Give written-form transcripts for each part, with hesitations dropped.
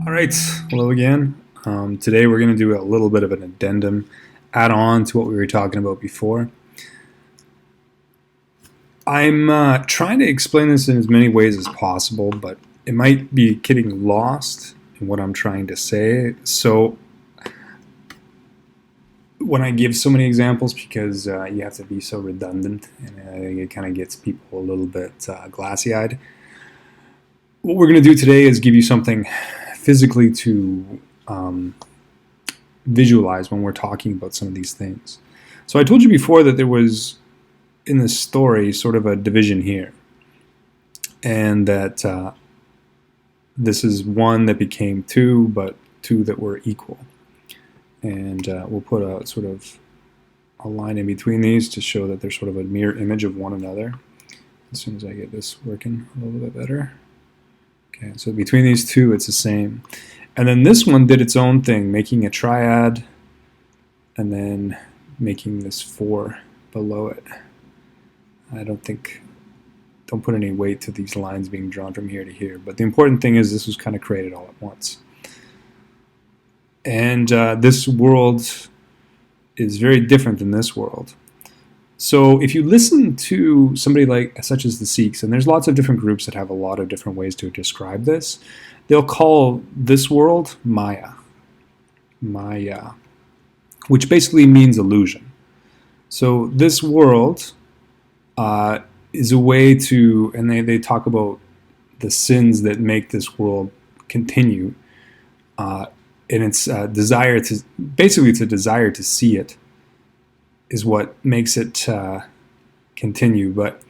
All right, hello again. Today we're going to do a little bit of an addendum, add on to what we were talking about before. I'm trying to explain this in as many ways as possible, but it might be getting lost in what I'm trying to say. So when I give so many examples, because you have to be so redundant, and I think it kind of gets people a little bit glassy-eyed. What we're going to do today is give you something physically to visualize when we're talking about some of these things. So I told you before that there was, in this story, sort of a division here, and that this is one that became two, but two that were equal. And we'll put a sort of a line in between these to show that they're sort of a mirror image of one another. As soon as I get this working a little bit better. Okay, so between these two, it's the same. And then this one did its own thing, making a triad and then making this 4 below it. Don't put any weight to these lines being drawn from here to here. But the important thing is this was kind of created all at once. And this world is very different than this world. So if you listen to somebody like such as the Sikhs, and there's lots of different groups that have a lot of different ways to describe this, they'll call this world Maya. Maya, which basically means illusion. So this world is a way to, and they talk about the sins that make this world continue, and it's desire to, basically it's a desire to see it is what makes it continue, but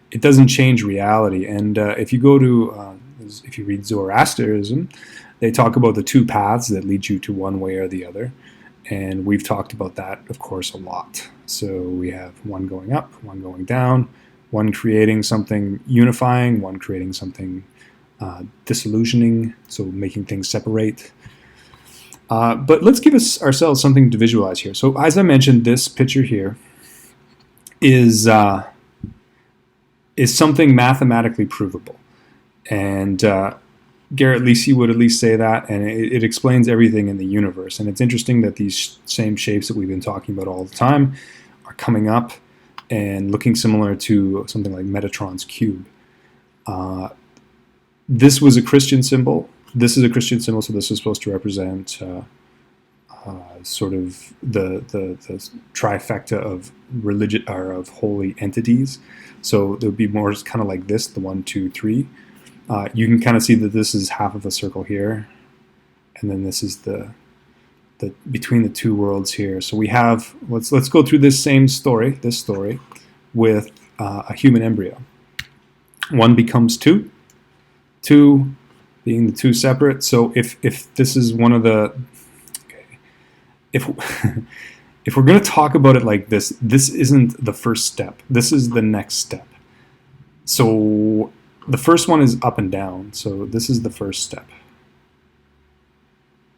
it doesn't change reality. And if you go to, if you read Zoroastrianism, they talk about the two paths that lead you to one way or the other. And we've talked about that, of course, a lot. So we have one going up, one going down, one creating something unifying, one creating something disillusioning, so making things separate. But let's give ourselves something to visualize here. So as I mentioned, this picture here is something mathematically provable. And Garrett Lisi would at least say that, and it explains everything in the universe. And it's interesting that these same shapes that we've been talking about all the time are coming up and looking similar to something like Metatron's cube. This was a Christian symbol. This is a Christian symbol, so this is supposed to represent sort of the trifecta of religion or of holy entities. So there would be more kind of like this, the 1, 2, 3. You can kind of see that this is half of a circle here, and then this is the between the two worlds here. So we have, let's go through this story with a human embryo. 1 becomes 2, 2 being the 2 separate. So if this is one of the, okay, if we're going to talk about it like this, this isn't the first step. This is the next step. So the first one is up and down. So this is the first step.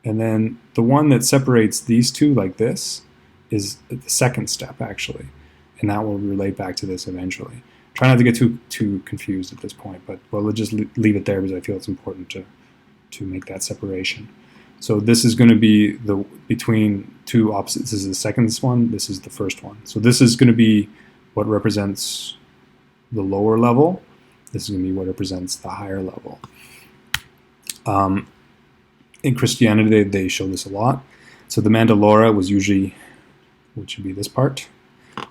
And then the one that separates these two like this is the second step, actually. And that will relate back to this eventually. Try not to get too confused at this point, but we'll just leave it there because I feel it's important to make that separation. So this is going to be between two opposites. This is the second one. This is the first one. So this is going to be what represents the lower level. This is going to be what represents the higher level. In Christianity, they show this a lot. So the Mandalora was usually, which would be this part,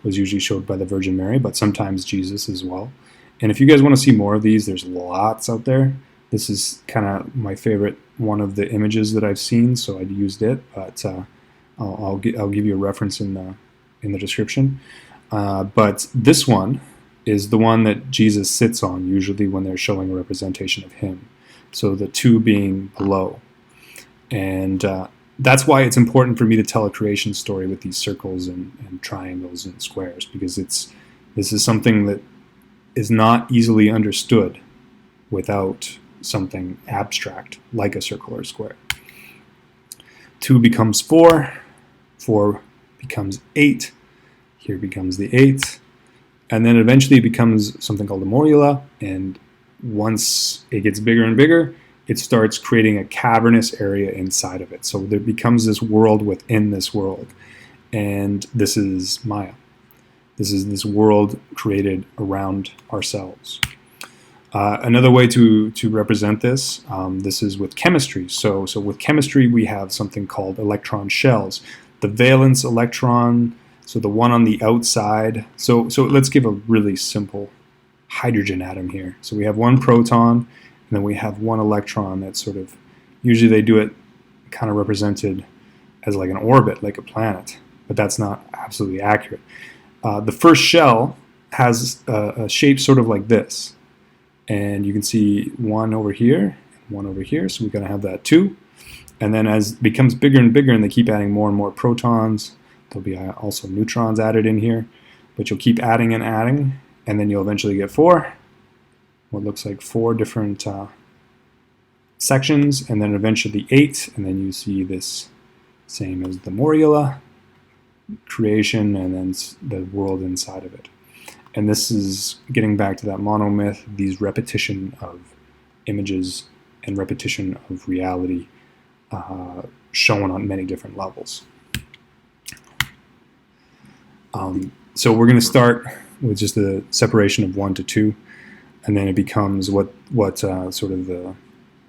was usually showed by the Virgin Mary, but sometimes Jesus as well. And if you guys want to see more of these, there's lots out there. This is kind of my favorite one of the images that I've seen, so I used it. But I'll give you a reference in the description. But this one is the one that Jesus sits on, usually when they're showing a representation of him. So the 2 being below. And that's why it's important for me to tell a creation story with these circles and triangles and squares, because this is something that is not easily understood without something abstract like a circle or a square. 2 becomes 4, 4 becomes 8, here becomes the 8, and then eventually it becomes something called a morula, and once it gets bigger and bigger, it starts creating a cavernous area inside of it. So there becomes this world within this world. And this is Maya. This is this world created around ourselves. Another way to represent this, this is with chemistry. So with chemistry, we have something called electron shells. The valence electron, so the one on the outside. So let's give a really simple hydrogen atom here. So we have one proton, and then we have one electron that's sort of, usually they do it kind of represented as like an orbit, like a planet, but that's not absolutely accurate. The first shell has a shape sort of like this. And you can see one over here, one over here, so we're going to have that too. And then as it becomes bigger and bigger and they keep adding more and more protons, there'll be also neutrons added in here. But you'll keep adding and adding, and then you'll eventually get what looks like 4 different sections, and then eventually 8, and then you see this same as the morula, creation, and then the world inside of it. And this is getting back to that monomyth, these repetition of images and repetition of reality shown on many different levels. So we're going to start with just the separation of 1 to 2, and then it becomes what sort of the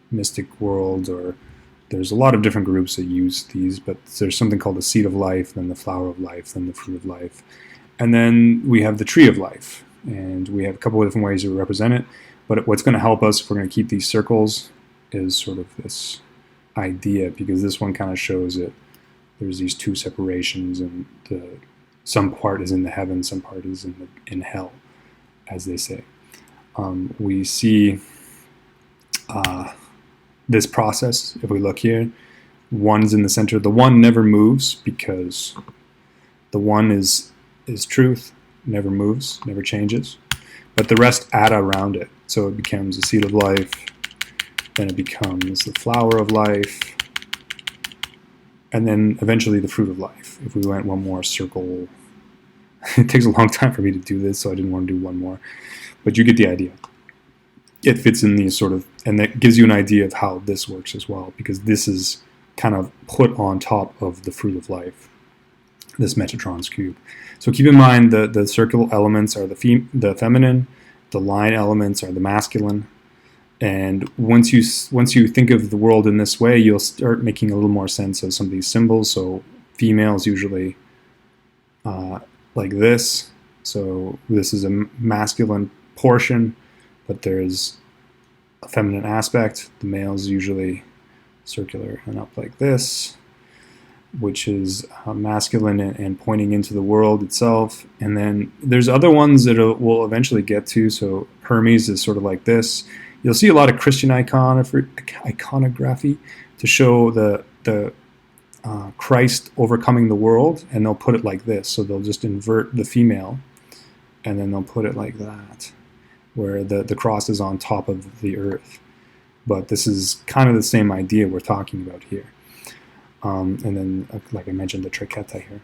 mystic world, or there's a lot of different groups that use these, but there's something called the seed of life, then the flower of life, then the fruit of life. And then we have the tree of life, and we have a couple of different ways to represent it. But what's going to help us if we're going to keep these circles is sort of this idea, because this one kind of shows it. There's these 2 separations, and some part is in the heaven, some part is in hell, as they say. We see this process. If we look here, 1's in the center. The 1 never moves because the 1 is truth, never moves, never changes, but the rest add around it. So it becomes the seed of life, then it becomes the flower of life, and then eventually the fruit of life. If we went one more circle, it takes a long time for me to do this, so I didn't want to do one more, but you get the idea. It fits in these sort of, and that gives you an idea of how this works as well, because this is kind of put on top of the fruit of life, this Metatron's cube. So keep in mind the circle elements are the feminine, the line elements are the masculine, and once you think of the world in this way, you'll start making a little more sense of some of these symbols. So females usually like this. So this is a masculine portion, but there's a feminine aspect. The males usually circular and up like this, which is masculine and pointing into the world itself. And then there's other ones that we'll eventually get to. So Hermes is sort of like this. You'll see a lot of Christian iconography to show the Christ overcoming the world, and they'll put it like this. So they'll just invert the female, and then they'll put it like that, where the cross is on top of the earth. But this is kind of the same idea we're talking about here. And then, like I mentioned, the triqueta here.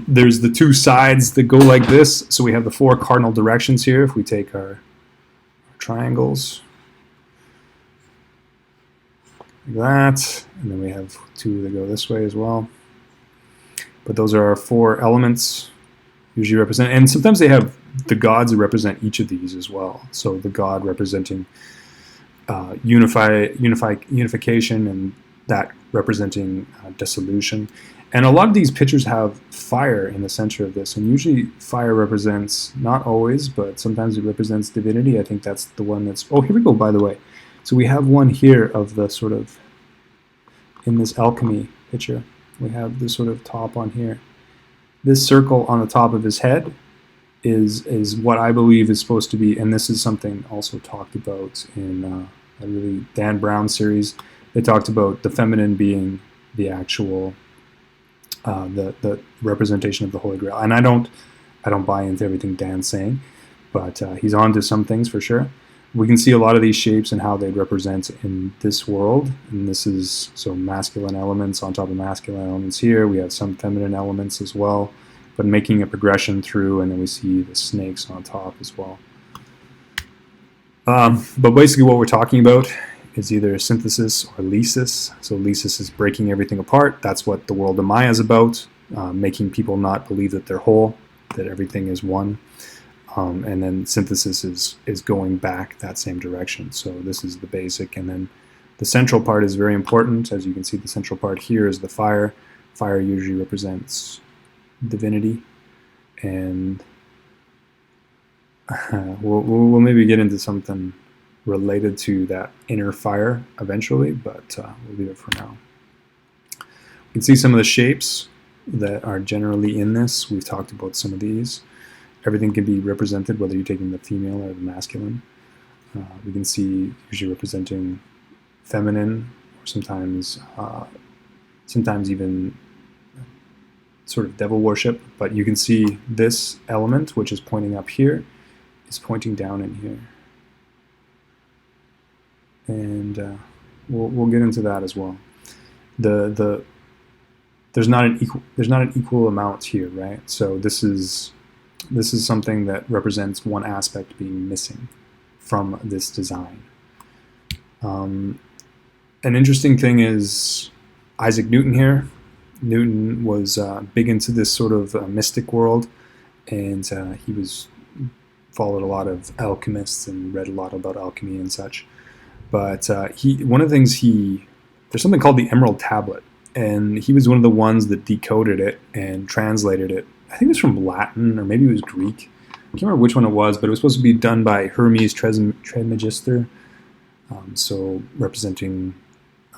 There's the 2 sides that go like this. So we have the 4 cardinal directions here. If we take our triangles, like that, and then we have 2 that go this way as well. But those are our 4 elements, usually represent, and sometimes they have the gods that represent each of these as well. So the god representing unification, and that representing dissolution. And a lot of these pictures have fire in the center of this, and usually fire represents, not always, but sometimes it represents divinity. I think that's the one that's, oh, here we go, by the way. So we have one here of the sort of, in this alchemy picture, we have this sort of top on here. This circle on the top of his head is what I believe is supposed to be, and this is something also talked about in a really Dan Brown series. They talked about the feminine being the actual, the representation of the Holy Grail. And I don't buy into everything Dan's saying, but he's on to some things for sure. We can see a lot of these shapes and how they represent in this world. And this is, so masculine elements on top of masculine elements here. We have some feminine elements as well, but making a progression through, and then we see the snakes on top as well. But basically what we're talking about is either synthesis or lysis. So lysis is breaking everything apart. That's what the world of Maya is about, making people not believe that they're whole, that everything is one. And then synthesis is going back that same direction. So this is the basic. And then the central part is very important. As you can see, the central part here is the fire. Fire usually represents divinity. And we'll maybe get into something related to that inner fire eventually, but we'll leave it for now. You can see some of the shapes that are generally in this. We've talked about some of these. Everything can be represented, whether you're taking the female or the masculine. We can see usually representing feminine, or sometimes even sort of devil worship. But you can see this element, which is pointing up here, is pointing down in here. And we'll get into that as well. There's not an equal amount here, right? So this is something that represents one aspect being missing from this design. An interesting thing is Isaac Newton here. Newton was big into this sort of mystic world, and he followed a lot of alchemists and read a lot about alchemy and such. But one of the things there's something called the Emerald Tablet, and he was one of the ones that decoded it and translated it. I think it was from Latin, or maybe it was Greek. I can't remember which one it was, but it was supposed to be done by Hermes Trismegister, so representing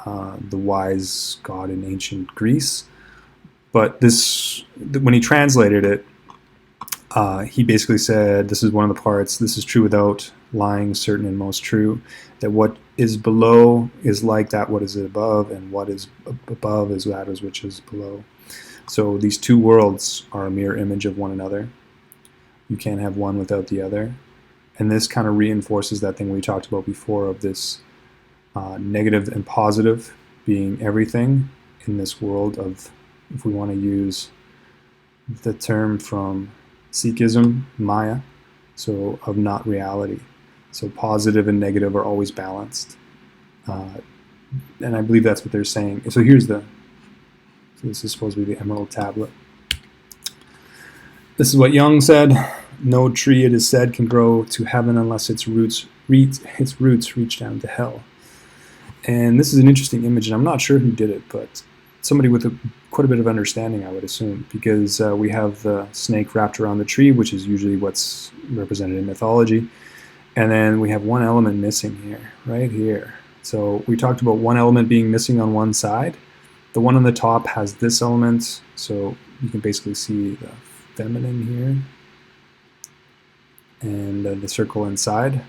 the wise god in ancient Greece. But when he translated it, he basically said, this is one of the parts, this is true without lying, certain and most true, that what is below is like that what is above, and what is above is that which is below. So these two worlds are a mirror image of one another. You can't have one without the other. And this kind of reinforces that thing we talked about before of this negative and positive being everything in this world of, if we want to use the term from Sikhism, Maya, so of not reality. So positive and negative are always balanced. And I believe that's what they're saying. So this is supposed to be the Emerald Tablet. This is what Jung said. No tree, it is said, can grow to heaven unless its roots reach down to hell. And this is an interesting image, and I'm not sure who did it, but somebody with quite a bit of understanding, I would assume, because we have the snake wrapped around the tree, which is usually what's represented in mythology. And then we have one element missing here, right here. So we talked about one element being missing on one side. The one on the top has this element, so you can basically see the feminine here, and the circle inside.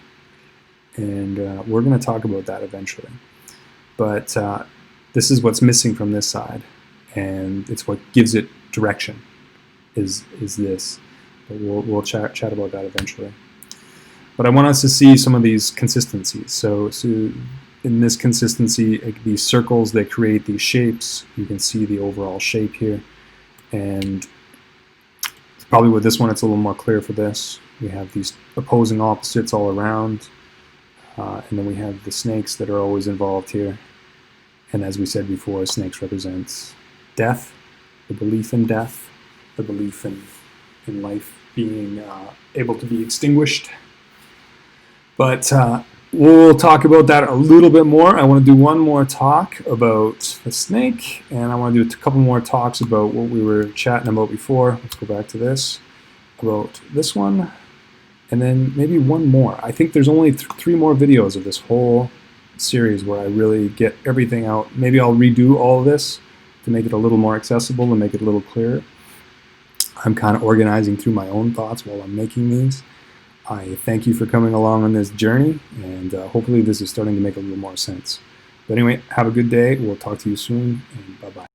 And we're going to talk about that eventually. But this is what's missing from this side, and it's what gives it direction, is this. But we'll chat about that eventually. But I want us to see some of these consistencies. So in this consistency, these circles, they create these shapes. You can see the overall shape here. And probably with this one, it's a little more clear for this. We have these opposing opposites all around. And then we have the snakes that are always involved here. And as we said before, snakes represent death, the belief in death, the belief in life being able to be extinguished. But we'll talk about that a little bit more. I want to do one more talk about the snake, and I want to do a couple more talks about what we were chatting about before. Let's go back to this, about this one, and then maybe one more. I think there's only 3 more videos of this whole series where I really get everything out. Maybe I'll redo all of this to make it a little more accessible and make it a little clearer. I'm kind of organizing through my own thoughts while I'm making these. I thank you for coming along on this journey, and hopefully this is starting to make a little more sense. But anyway, have a good day. We'll talk to you soon, and bye-bye.